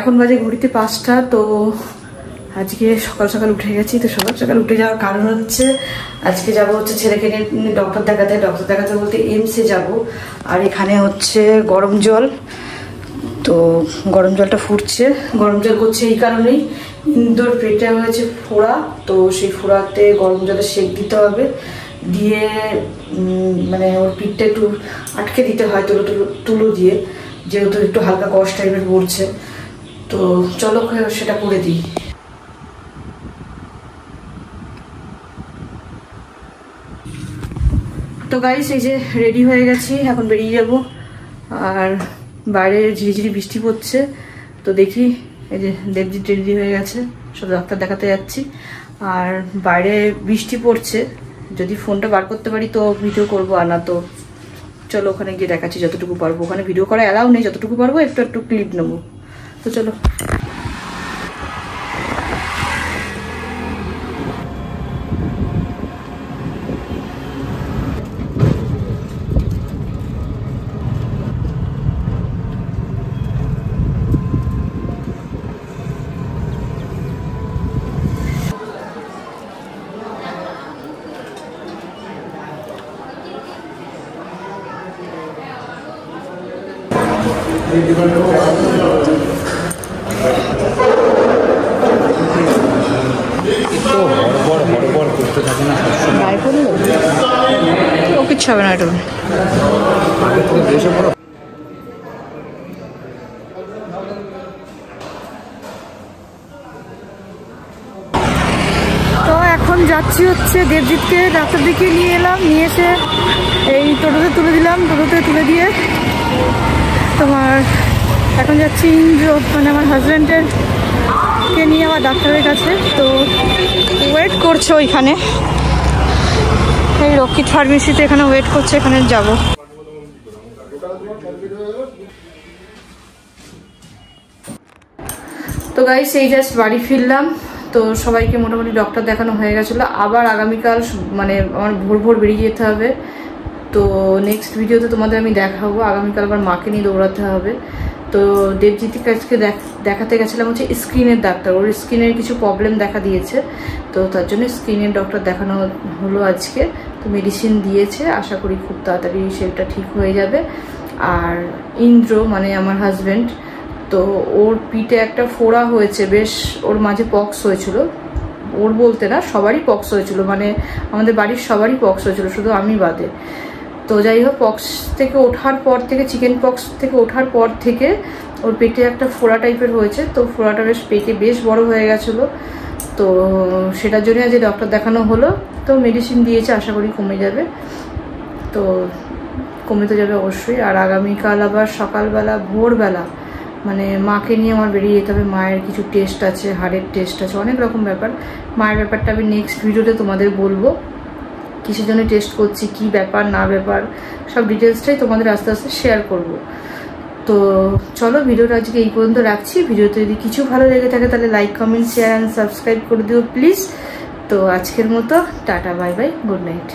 এখন বাজে ঘড়িতে 5টা। তো আজকে সকাল সকাল উঠে গেছি। তো সকাল সকাল উঠে যাওয়ার কারণ হচ্ছে আজকে যাব হচ্ছে ছেলেকে নিয়ে ডক্টর দেখাতে বলতে এইমসে যাব। আর এখানে হচ্ছে গরম জল, তো গরম জলটা ফুটছে। গরম জল করছে এই কারণেই, ইন্দোর পেটে হয়েছে ফোড়া, তো সেই ফোড়াতে গরম জলে সেঁক দিতে হবে, দিয়ে মানে ওর পিঠটা একটু আটকে দিতে হয় তুলো দিয়ে, যেহেতু একটু হালকা কষ্ট টাইপের পড়ছে। তো চলো সেটা করে দিই। তো গাইস এই যে রেডি হয়ে গেছি, এখন বেরিয়ে যাব। আর বাইরে ঝিরিঝিরি বৃষ্টি পড়ছে, তো দেখি এই যে দেবজিৎ রেডি হয়ে গেছে, সব ডাক্তার দেখাতে যাচ্ছি। আর বাইরে বৃষ্টি পড়ছে, যদি ফোনটা বার করতে পারি তো ভিডিও করবো, আর না তো চলো ওখানে গিয়ে দেখাচ্ছি যতটুকু পারবো। ওখানে ভিডিও করা অ্যালাউ নেই, যতটুকু পারবো একটু একটু ক্লিপ নেবো। তো চলো। ও কিচ্ছু হবে না, এটা তো এখন যাচ্ছি হচ্ছে দেবজিৎকে ডাক্তার দিকে নিয়ে এলাম, নিয়ে এসে এই টোটোতে তুলে দিলাম। টোটোতে তুলে দিয়ে তোমার এখন যাচ্ছি মানে আমার হাজব্যান্ডের কে নিয়ে আবার ডাক্তারের কাছে। তো ওয়েট করছে ওইখানে, এই রক্ষিত ফার্মেসিতে এখানে ওয়েট করছে, এখানে যাব। তো গাইস এই জাস্ট বাড়ি ফিরলাম। তো সবাইকে মোটামুটি ডক্টর দেখানো হয়ে গেছিলো। আবার আগামীকাল মানে আমার ভোর বেরিয়ে যেতে হবে। তো নেক্সট ভিডিওতে তোমাদের আমি দেখাবো। আগামীকাল আবার মাকে নিয়ে দৌড়াতে হবে। তো দেবজিৎকে আজকে দেখাতে গেছিলাম হচ্ছে স্কিনের ডাক্তার, ওর স্কিনের কিছু প্রবলেম দেখা দিয়েছে, তো তার জন্য স্কিনের ডক্টর দেখানো হলো আজকে। তো মেডিসিন দিয়েছে, আশা করি খুব তাড়াতাড়ি সেটা ঠিক হয়ে যাবে। আর ইন্দ্র মানে আমার হাজব্যান্ড, তো ওর পিঠে একটা ফোড়া হয়েছে, বেশ ওর মাঝে পক্স হয়েছিল। ওর বলতে না, সবারই পক্স হয়েছিল, মানে আমাদের বাড়ির সবারই পক্স হয়েছিল, শুধু আমি বাদে। তো যাই হোক, পক্স থেকে ওঠার পর থেকে, চিকেন পক্স থেকে ওঠার পর থেকে ওর পেটে একটা ফোড়া টাইপের হয়েছে। তো ফোড়াটা পেটে বেশ বড় হয়ে গেছিলো। তো সেটার জন্য আজ ডক্টর দেখানো হলো। তো মেডিসিন দিয়েছে, আশা করি কমে যাবে। তো কমে তো যাবে অবশ্যই। আর আগামীকাল আবার সকালবেলা ভোরবেলা মানে মাকে নিয়ে আমার বেরিয়ে যেতে হবে। মায়ের কিছু টেস্ট আছে, হাড়ের টেস্ট আছে, অনেক রকম ব্যাপার। মায়ের ব্যাপারটা আমি নেক্সট ভিডিওতে তোমাদের বলবো, কিসের জন্য টেস্ট করছি, কি ব্যাপার না ব্যাপার, সব ডিটেলসটাই তোমাদের আস্তে আস্তে শেয়ার করব। তো চলো ভিডিওটা আজকে এই পর্যন্ত রাখছি। ভিডিওতে যদি কিছু ভালো লেগে থাকে তাহলে like, comment, share and subscribe করে দিও প্লিজ। তো আজকের মতো tata, bye bye, good night.